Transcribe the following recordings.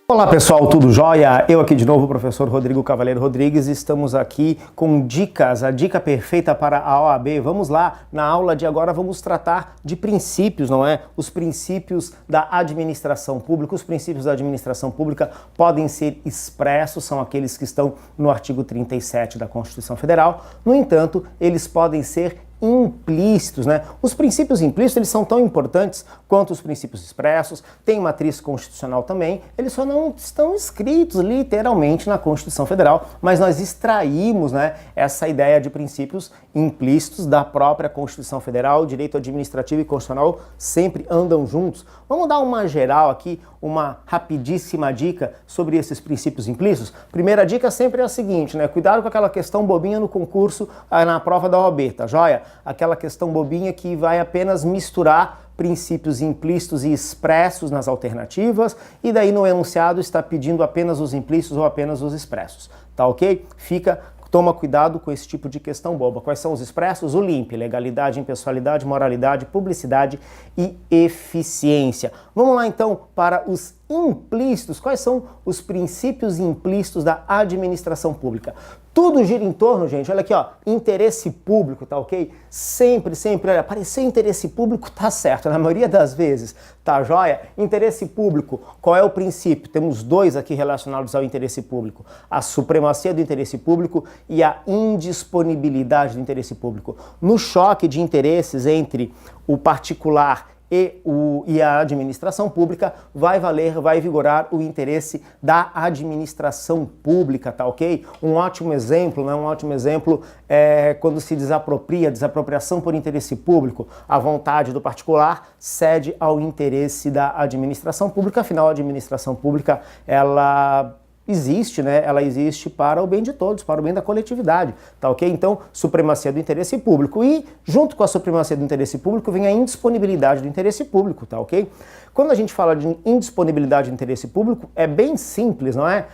Olá pessoal, tudo jóia? Eu aqui de novo, o professor Rodrigo Cavaleiro Rodrigues, estamos aqui com dicas, a dica perfeita para a OAB. Vamos lá, na aula de agora vamos tratar de princípios, não é? Os princípios da administração pública. Os princípios da administração pública podem ser expressos, são aqueles que estão no artigo 37 da Constituição Federal. No entanto, eles podem ser implícitos, né? Os princípios implícitos, eles são tão importantes quanto os princípios expressos, tem matriz constitucional também, eles só não estão escritos literalmente na Constituição Federal, mas nós extraímos, né, essa ideia de princípios implícitos da própria Constituição Federal. O direito administrativo e constitucional sempre andam juntos. Vamos dar uma geral aqui, uma rapidíssima dica sobre esses princípios implícitos. Primeira dica sempre é a seguinte, né? Cuidado com aquela questão bobinha no concurso, na prova da OAB, tá joia? Aquela questão bobinha que vai apenas misturar princípios implícitos e expressos nas alternativas, e daí no enunciado está pedindo apenas os implícitos ou apenas os expressos, tá ok? Toma cuidado com esse tipo de questão boba. Quais são os expressos? O LIMP, legalidade, impessoalidade, moralidade, publicidade e eficiência. Vamos lá então para os implícitos. Quais são os princípios implícitos da administração pública? Tudo gira em torno, gente, olha aqui, ó, interesse público, tá ok? Sempre, olha, aparecer interesse público tá certo, na maioria das vezes, tá joia? Interesse público, qual é o princípio? Temos dois aqui relacionados ao interesse público: a supremacia do interesse público e a indisponibilidade do interesse público. No choque de interesses entre o particular e a administração pública, vai vigorar o interesse da administração pública, tá ok? Um ótimo exemplo, né? Um ótimo exemplo é quando se desapropriação por interesse público. A vontade do particular cede ao interesse da administração pública. Afinal, a administração pública, ela existe, né? Ela existe para o bem de todos, para o bem da coletividade, tá ok? Então, supremacia do interesse público. E, junto com a supremacia do interesse público, vem a indisponibilidade do interesse público, tá ok? Quando a gente fala de indisponibilidade do interesse público, é bem simples, não é?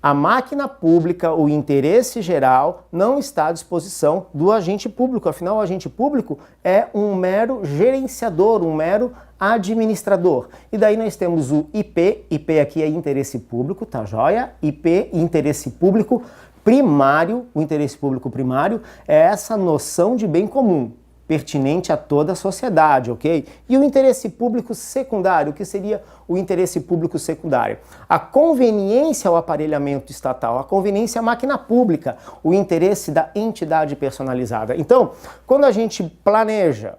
A máquina pública, o interesse geral, não está à disposição do agente público. Afinal, o agente público é um mero gerenciador, um mero administrador. E daí nós temos o IP aqui é interesse público, tá joia? IP, interesse público primário. O interesse público primário é essa noção de bem comum, pertinente a toda a sociedade, ok? E o interesse público secundário, o que seria o interesse público secundário? A conveniência ao aparelhamento estatal, a conveniência à máquina pública, o interesse da entidade personalizada. Então, quando a gente planeja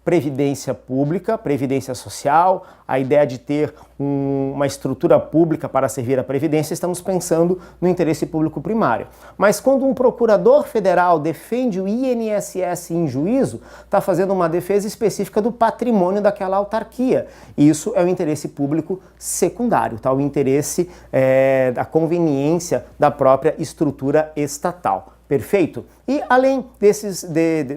previdência pública, previdência social, a ideia de ter uma estrutura pública para servir à previdência, estamos pensando no interesse público primário. Mas quando um procurador federal defende o INSS em juízo, está fazendo uma defesa específica do patrimônio daquela autarquia. Isso é o interesse público secundário, tá? O interesse da conveniência da própria estrutura estatal. Perfeito? E além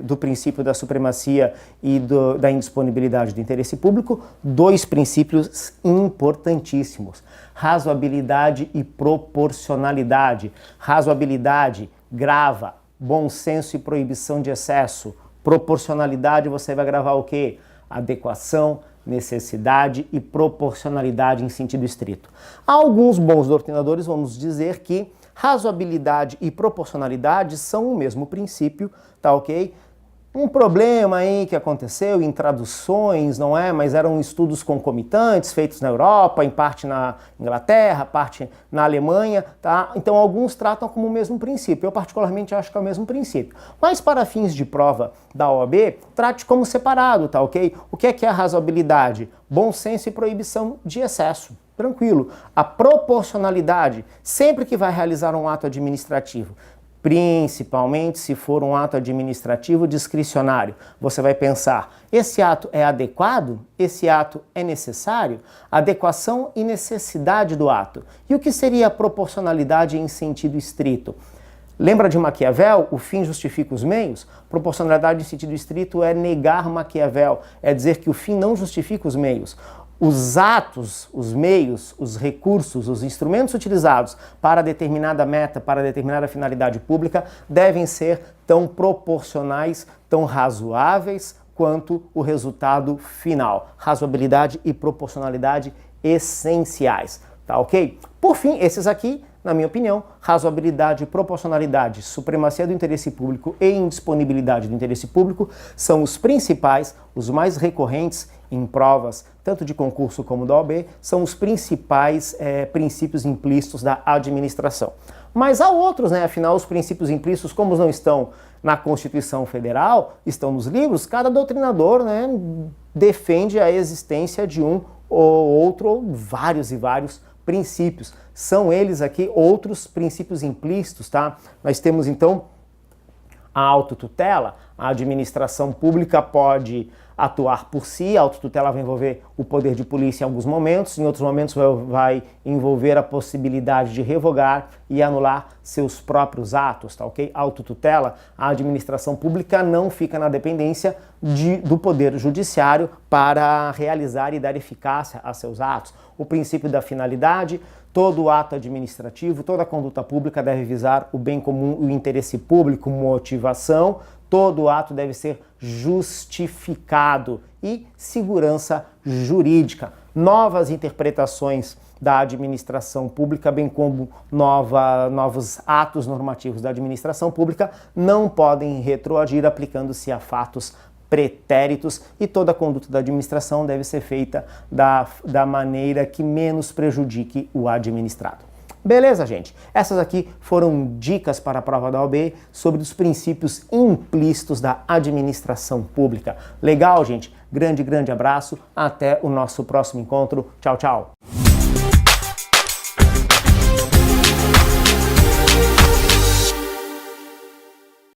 do princípio da supremacia e da indisponibilidade do interesse público, dois princípios importantíssimos: razoabilidade e proporcionalidade. Razoabilidade grava bom senso e proibição de excesso. Proporcionalidade, você vai gravar o quê? Adequação, necessidade e proporcionalidade em sentido estrito. Alguns bons doutrinadores vão nos dizer que razoabilidade e proporcionalidade são o mesmo princípio, tá ok? Um problema aí que aconteceu em traduções, não é? Mas eram estudos concomitantes feitos na Europa, em parte na Inglaterra, parte na Alemanha, tá? Então alguns tratam como o mesmo princípio. Eu particularmente acho que é o mesmo princípio. Mas para fins de prova da OAB, trate como separado, tá ok? O que é a razoabilidade? Bom senso e proibição de excesso. Tranquilo. A proporcionalidade, sempre que vai realizar um ato administrativo, principalmente se for um ato administrativo discricionário, você vai pensar: esse ato é adequado? Esse ato é necessário? Adequação e necessidade do ato. E o que seria a proporcionalidade em sentido estrito? Lembra de Maquiavel? O fim justifica os meios? Proporcionalidade em sentido estrito é negar Maquiavel, é dizer que o fim não justifica os meios. Os atos, os meios, os recursos, os instrumentos utilizados para determinada meta, para determinada finalidade pública, devem ser tão proporcionais, tão razoáveis quanto o resultado final. Razoabilidade e proporcionalidade essenciais. tá ok? Por fim, esses aqui, na minha opinião, razoabilidade, proporcionalidade, supremacia do interesse público e indisponibilidade do interesse público são os principais, os mais recorrentes em provas, tanto de concurso como da OAB, são os principais princípios implícitos da administração. Mas há outros, né? Afinal, os princípios implícitos, como não estão na Constituição Federal, estão nos livros, cada doutrinador, né, defende a existência de um ou outro, ou vários e vários princípios. São eles aqui outros princípios implícitos, tá? Nós temos então a autotutela. A administração pública pode atuar por si, a autotutela vai envolver o poder de polícia em alguns momentos, em outros momentos vai envolver a possibilidade de revogar e anular seus próprios atos, tá ok? Autotutela, a administração pública não fica na dependência do poder judiciário para realizar e dar eficácia a seus atos. O princípio da finalidade, todo ato administrativo, toda conduta pública deve visar o bem comum e o interesse público, motivação. Todo ato deve ser justificado e segurança jurídica. Novas interpretações da administração pública, bem como novos atos normativos da administração pública, não podem retroagir aplicando-se a fatos pretéritos, e toda a conduta da administração deve ser feita da maneira que menos prejudique o administrado. Beleza, gente? Essas aqui foram dicas para a prova da OAB sobre os princípios implícitos da administração pública. Legal, gente? Grande abraço. Até o nosso próximo encontro. Tchau, tchau.